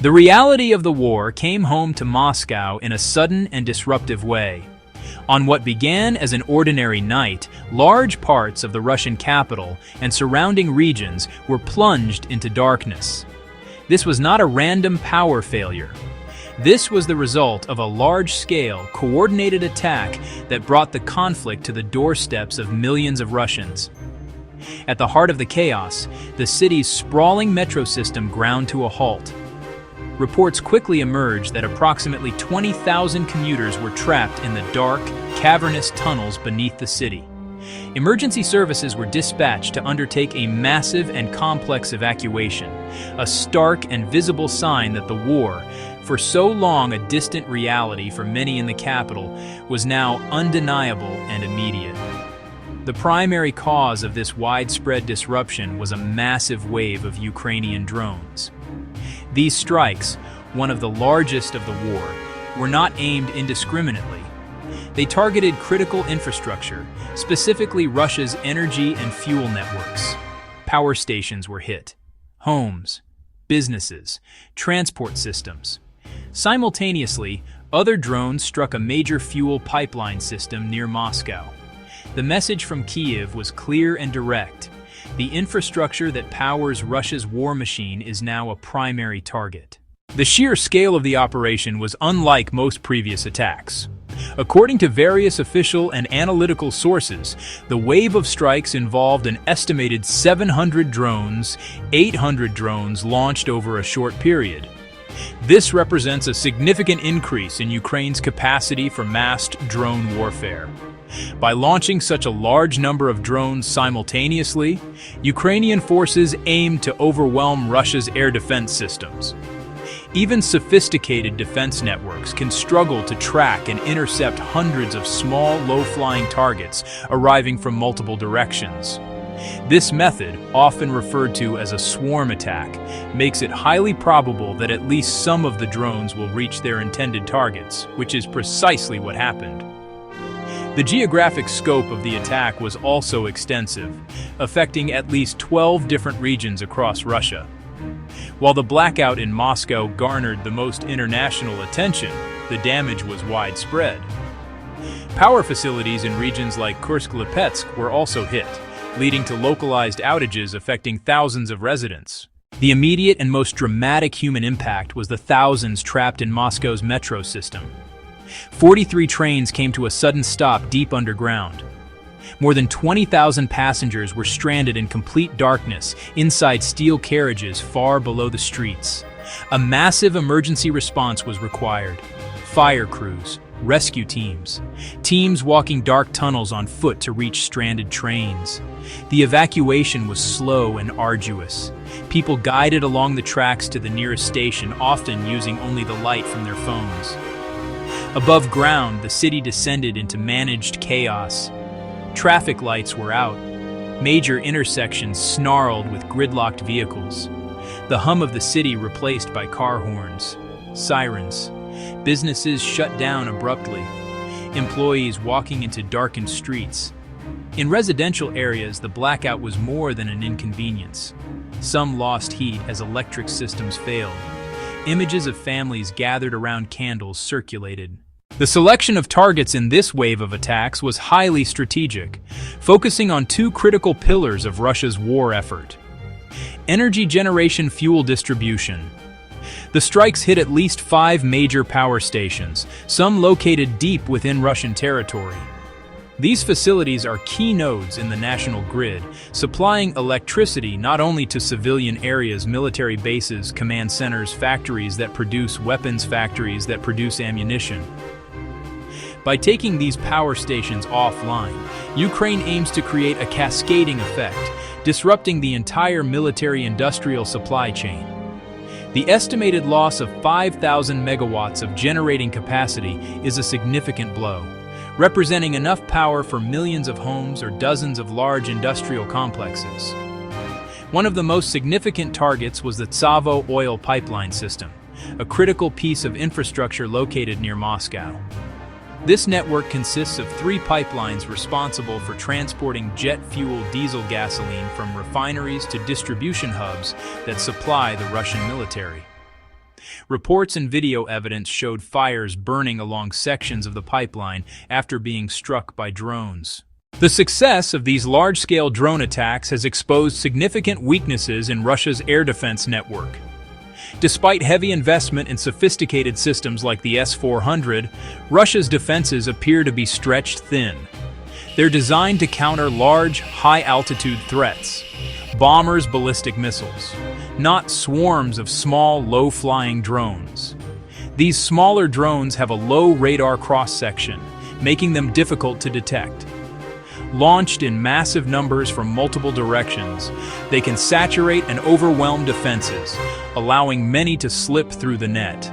The reality of the war came home to Moscow in a sudden and disruptive way. On what began as an ordinary night, large parts of the Russian capital and surrounding regions were plunged into darkness. This was not a random power failure. This was the result of a large-scale, coordinated attack that brought the conflict to the doorsteps of millions of Russians. At the heart of the chaos, the city's sprawling metro system ground to a halt. Reports quickly emerged that approximately 20,000 commuters were trapped in the dark, cavernous tunnels beneath the city. Emergency services were dispatched to undertake a massive and complex evacuation, a stark and visible sign that the war, for so long a distant reality for many in the capital, was now undeniable and immediate. The primary cause of this widespread disruption was a massive wave of Ukrainian drones. These strikes, one of the largest of the war, were not aimed indiscriminately. They targeted critical infrastructure, specifically Russia's energy and fuel networks. Power stations were hit, homes, businesses, transport systems. Simultaneously, other drones struck a major fuel pipeline system near Moscow. The message from Kyiv was clear and direct. The infrastructure that powers Russia's war machine is now a primary target. The sheer scale of the operation was unlike most previous attacks. According to various official and analytical sources, the wave of strikes involved an estimated 700 drones, 800 drones launched over a short period. This represents a significant increase in Ukraine's capacity for massed drone warfare. By launching such a large number of drones simultaneously, Ukrainian forces aimed to overwhelm Russia's air defense systems. Even sophisticated defense networks can struggle to track and intercept hundreds of small, low-flying targets arriving from multiple directions. This method, often referred to as a swarm attack, makes it highly probable that at least some of the drones will reach their intended targets, which is precisely what happened. The geographic scope of the attack was also extensive, affecting at least 12 different regions across Russia. While the blackout in Moscow garnered the most international attention, the damage was widespread. Power facilities in regions like Kursk-Lipetsk were also hit, leading to localized outages affecting thousands of residents. The immediate and most dramatic human impact was the thousands trapped in Moscow's metro system. 43 trains came to a sudden stop deep underground. More than 20,000 passengers were stranded in complete darkness inside steel carriages far below the streets. A massive emergency response was required. Fire crews, rescue teams walking dark tunnels on foot to reach stranded trains. The evacuation was slow and arduous. People guided along the tracks to the nearest station, often using only the light from their phones. Above ground, the city descended into managed chaos. Traffic lights were out. Major intersections snarled with gridlocked vehicles. The hum of the city replaced by car horns, sirens. Businesses shut down abruptly. Employees walking into darkened streets. In residential areas, the blackout was more than an inconvenience. Some lost heat as electric systems failed. Images of families gathered around candles circulated. The selection of targets in this wave of attacks was highly strategic, focusing on two critical pillars of Russia's war effort: energy generation, fuel distribution. The strikes hit at least 5 major power stations, some located deep within Russian territory. These facilities are key nodes in the national grid, supplying electricity not only to civilian areas, military bases, command centers, factories that produce weapons, factories that produce ammunition. By taking these power stations offline, Ukraine aims to create a cascading effect, disrupting the entire military-industrial supply chain. The estimated loss of 5,000 megawatts of generating capacity is a significant blow, representing enough power for millions of homes or dozens of large industrial complexes. One of the most significant targets was the Tsavo oil pipeline system, a critical piece of infrastructure located near Moscow. This network consists of 3 pipelines responsible for transporting jet fuel diesel gasoline from refineries to distribution hubs that supply the Russian military. Reports and video evidence showed fires burning along sections of the pipeline after being struck by drones. The success of these large-scale drone attacks has exposed significant weaknesses in Russia's air defense network. Despite heavy investment in sophisticated systems like the S-400, Russia's defenses appear to be stretched thin. They're designed to counter large, high-altitude threats, bombers, ballistic missiles, not swarms of small, low-flying drones. These smaller drones have a low radar cross-section, making them difficult to detect. Launched in massive numbers from multiple directions, they can saturate and overwhelm defenses, allowing many to slip through the net.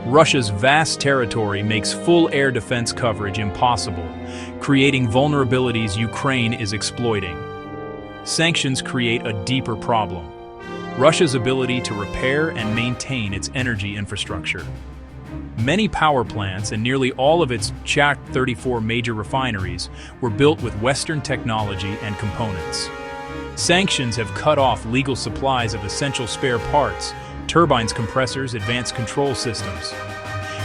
Russia's vast territory makes full air defense coverage impossible, creating vulnerabilities Ukraine is exploiting. Sanctions create a deeper problem: Russia's ability to repair and maintain its energy infrastructure. Many power plants and nearly all of its Chak-34 major refineries were built with Western technology and components. Sanctions have cut off legal supplies of essential spare parts, turbines, compressors, advanced control systems.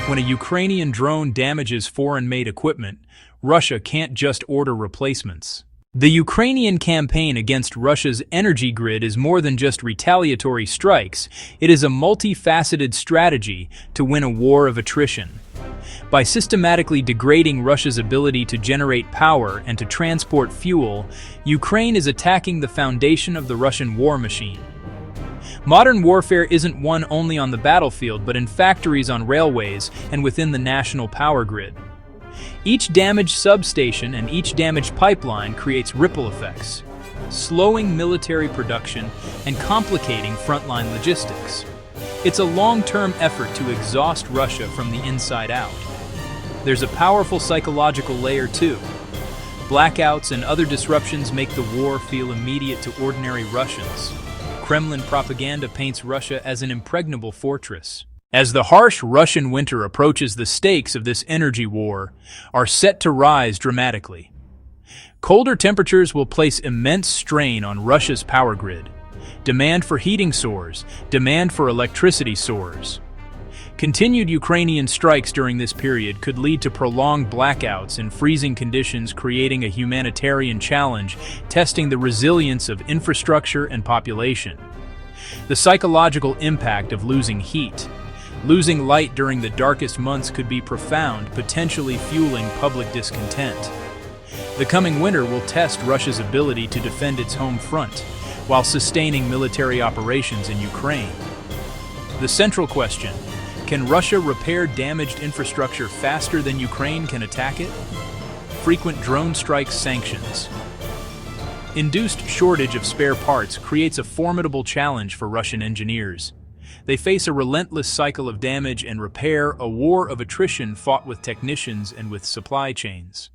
When a Ukrainian drone damages foreign-made equipment, Russia can't just order replacements. The Ukrainian campaign against Russia's energy grid is more than just retaliatory strikes. It is a multifaceted strategy to win a war of attrition. By systematically degrading Russia's ability to generate power and to transport fuel, Ukraine is attacking the foundation of the Russian war machine. Modern warfare isn't won only on the battlefield, but in factories, on railways, and within the national power grid. Each damaged substation and each damaged pipeline creates ripple effects, slowing military production and complicating frontline logistics. It's a long-term effort to exhaust Russia from the inside out. There's a powerful psychological layer too. Blackouts and other disruptions make the war feel immediate to ordinary Russians. Kremlin propaganda paints Russia as an impregnable fortress. As the harsh Russian winter approaches, the stakes of this energy war are set to rise dramatically. Colder temperatures will place immense strain on Russia's power grid. Demand for heating soars, demand for electricity soars. Continued Ukrainian strikes during this period could lead to prolonged blackouts and freezing conditions, creating a humanitarian challenge, testing the resilience of infrastructure and population. The psychological impact of losing heat, losing light during the darkest months could be profound, potentially fueling public discontent. The coming winter will test Russia's ability to defend its home front, while sustaining military operations in Ukraine. The central question: can Russia repair damaged infrastructure faster than Ukraine can attack it? Frequent drone strikes, sanctions. Induced shortage of spare parts creates a formidable challenge for Russian engineers. They face a relentless cycle of damage and repair, a war of attrition fought with technicians and with supply chains.